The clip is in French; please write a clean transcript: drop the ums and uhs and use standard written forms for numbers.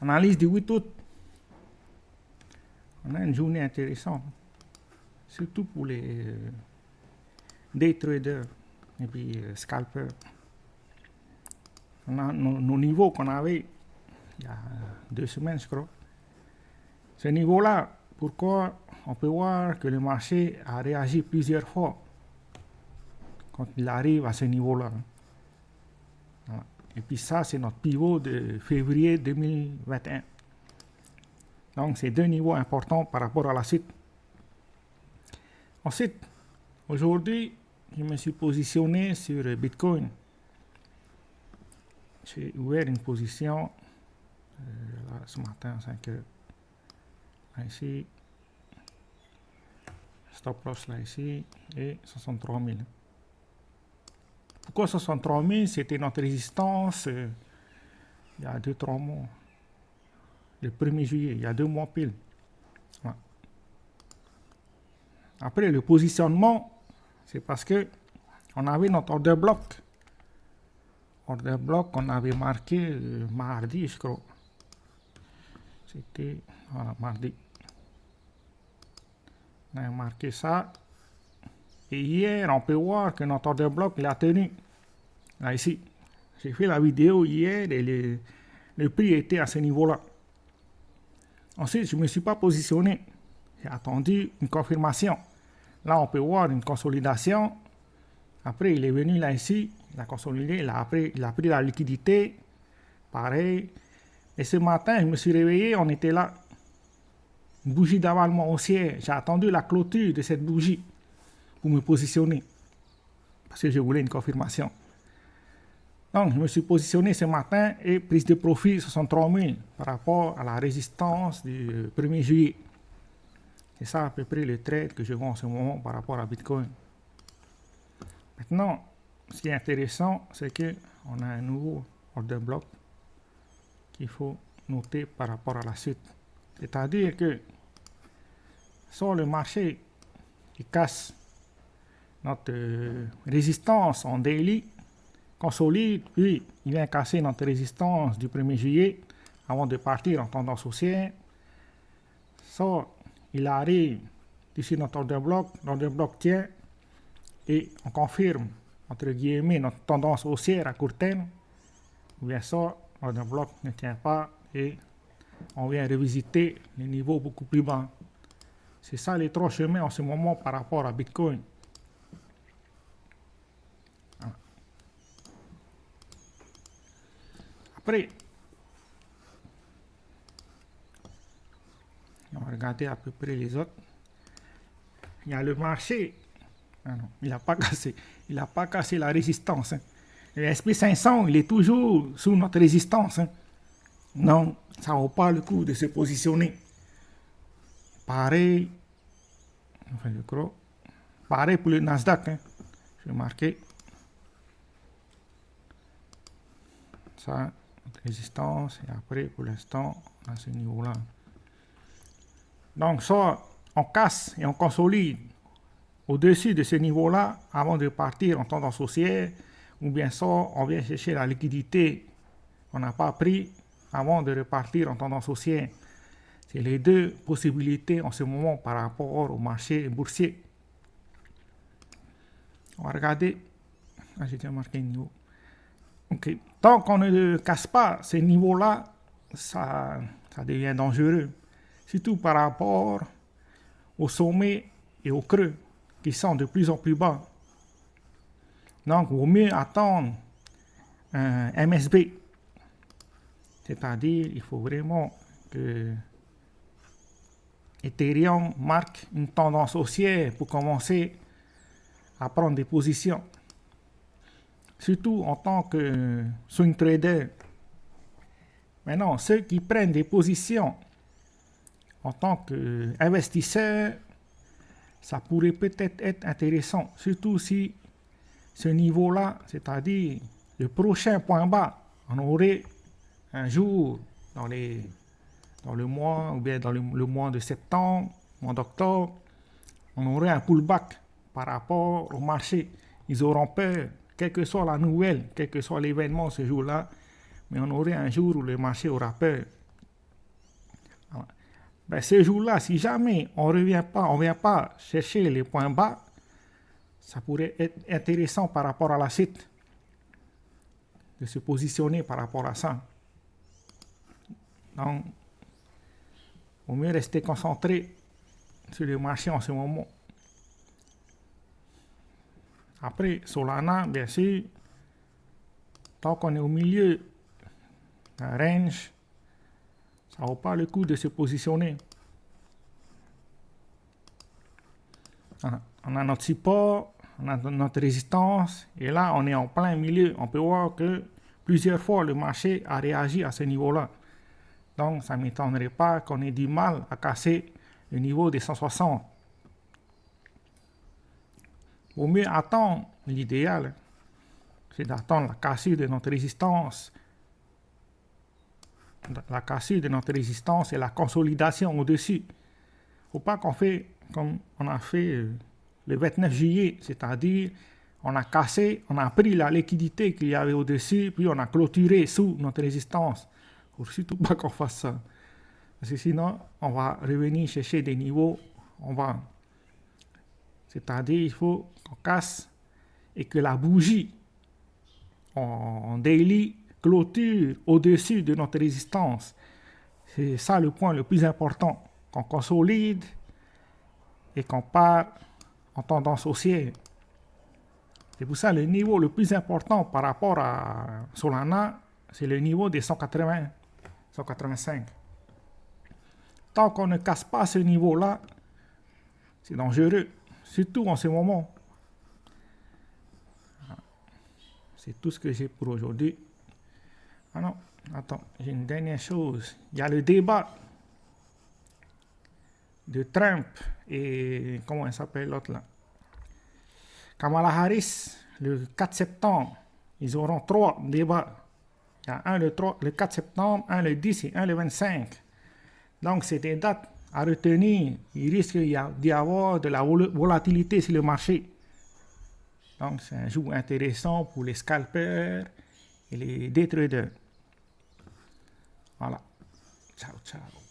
Analyse du 8 août. On a une journée intéressante, surtout pour les day traders et puis scalpers. On a nos niveaux qu'on avait il y a 2 semaines, je crois. Ce niveau-là, pourquoi on peut voir que le marché a réagi plusieurs fois quand il arrive à ce niveau-là. Voilà. Et puis ça, c'est notre pivot de février 2021. Donc, c'est 2 niveaux importants par rapport à la suite. Ensuite, aujourd'hui, je me suis positionné sur Bitcoin. J'ai ouvert une position là, ce matin à 5 heures. Là, ici, stop loss là ici, et 63 000. Pourquoi 63 000? C'était notre résistance il y a 2-3 mois. Le 1er juillet, il y a 2 mois pile. Voilà. Après, le positionnement, c'est parce que on avait notre order block. Order block qu'on avait marqué mardi, je crois. C'était voilà, mardi. On a marqué ça. Et hier, on peut voir que notre order block l'a tenu. Là, ici. J'ai fait la vidéo hier et le prix était à ce niveau-là. Ensuite, je ne me suis pas positionné. J'ai attendu une confirmation. Là, on peut voir une consolidation. Après, il est venu là ici. Il a consolidé. Il a pris la liquidité. Pareil. Et ce matin, je me suis réveillé. On était là. Une bougie d'avalement haussière. J'ai attendu la clôture de cette bougie pour me positionner. Parce que je voulais une confirmation. Donc, je me suis positionné ce matin et prise de profit 63 000 par rapport à la résistance du 1er juillet. C'est ça à peu près le trade que je vois en ce moment par rapport à Bitcoin. Maintenant, ce qui est intéressant, c'est qu'on a un nouveau order block qu'il faut noter par rapport à la suite. C'est-à-dire que sur le marché qui casse notre résistance en daily, consolide, puis il vient casser notre résistance du 1er juillet avant de partir en tendance haussière. Ça, il arrive d'ici notre order block tient et on confirme, entre guillemets, notre tendance haussière à court terme. Ou bien ça, l'order block ne tient pas et on vient revisiter les niveaux beaucoup plus bas. C'est ça les 3 chemins en ce moment par rapport à Bitcoin. Après, on va regarder à peu près les autres. Il y a le marché. Ah non, il n'a pas cassé. Il n'a pas cassé la résistance. Hein. Le SP500, il est toujours sous notre résistance. Hein. Non, ça ne vaut pas le coup de se positionner. Pareil, enfin, je crois. Pareil pour le Nasdaq. Hein. Je vais marquer. Ça, notre résistance. Et après, pour l'instant, à ce niveau-là. Donc, soit on casse et on consolide au-dessus de ce niveau-là avant de partir en tendance haussière, ou bien soit on vient chercher la liquidité qu'on n'a pas pris avant de repartir en tendance haussière. C'est les 2 possibilités en ce moment par rapport au marché boursier. On va regarder. Ah, j'ai déjà marqué un niveau. Okay. Tant qu'on ne casse pas ces niveaux-là, ça devient dangereux. Surtout par rapport au sommet et au creux qui sont de plus en plus bas. Donc, il vaut mieux attendre un MSB. C'est-à-dire, il faut vraiment que Ethereum marque une tendance haussière pour commencer à prendre des positions. Surtout en tant que swing trader. Maintenant, ceux qui prennent des positions en tant qu'investisseur, ça pourrait peut-être être intéressant, surtout si ce niveau-là, c'est-à-dire le prochain point bas, on aurait un jour dans le mois, ou bien dans le mois de septembre, mois d'octobre, on aurait un pullback par rapport au marché. Ils auront peur, quelle que soit la nouvelle, quel que soit l'événement ce jour-là, mais on aurait un jour où le marché aura peur. Ben, ce jour-là, si jamais on ne vient pas chercher les points bas, ça pourrait être intéressant par rapport à la suite, de se positionner par rapport à ça. Donc, il vaut mieux rester concentré sur le marché en ce moment. Après, Solana, bien sûr, tant qu'on est au milieu d'un range, ça vaut pas le coup de se positionner. On a notre support, on a notre résistance, et là, on est en plein milieu. On peut voir que plusieurs fois, le marché a réagi à ce niveau-là. Donc, ça ne m'étonnerait pas qu'on ait du mal à casser le niveau des 160. Vaut mieux attendre, l'idéal, c'est d'attendre la cassure de notre résistance. La cassure de notre résistance et la consolidation au-dessus. Il ne faut pas qu'on fait comme on a fait le 29 juillet, c'est-à-dire on a cassé, on a pris la liquidité qu'il y avait au-dessus, puis on a clôturé sous notre résistance. Il ne faut surtout pas qu'on fasse ça. Parce que sinon, on va revenir chercher des niveaux en bas. C'est-à-dire il faut qu'on casse et que la bougie en daily clôture au-dessus de notre résistance. C'est ça le point le plus important, qu'on consolide et qu'on part en tendance haussière. C'est pour ça le niveau le plus important par rapport à Solana, c'est le niveau des 180, 185. Tant qu'on ne casse pas ce niveau-là, c'est dangereux, surtout en ce moment. C'est tout ce que j'ai pour aujourd'hui. Ah non, attends, j'ai une dernière chose. Il y a le débat de Trump et comment il s'appelle l'autre là, Kamala Harris, le 4 septembre. Ils auront 3 débats. Il y a un le 4 septembre, un le 10 et un le 25. Donc c'est des dates à retenir. Il risque d'y avoir de la volatilité sur le marché. Donc c'est un jour intéressant pour les scalpers et les day traders. Voilà. Ciao, ciao.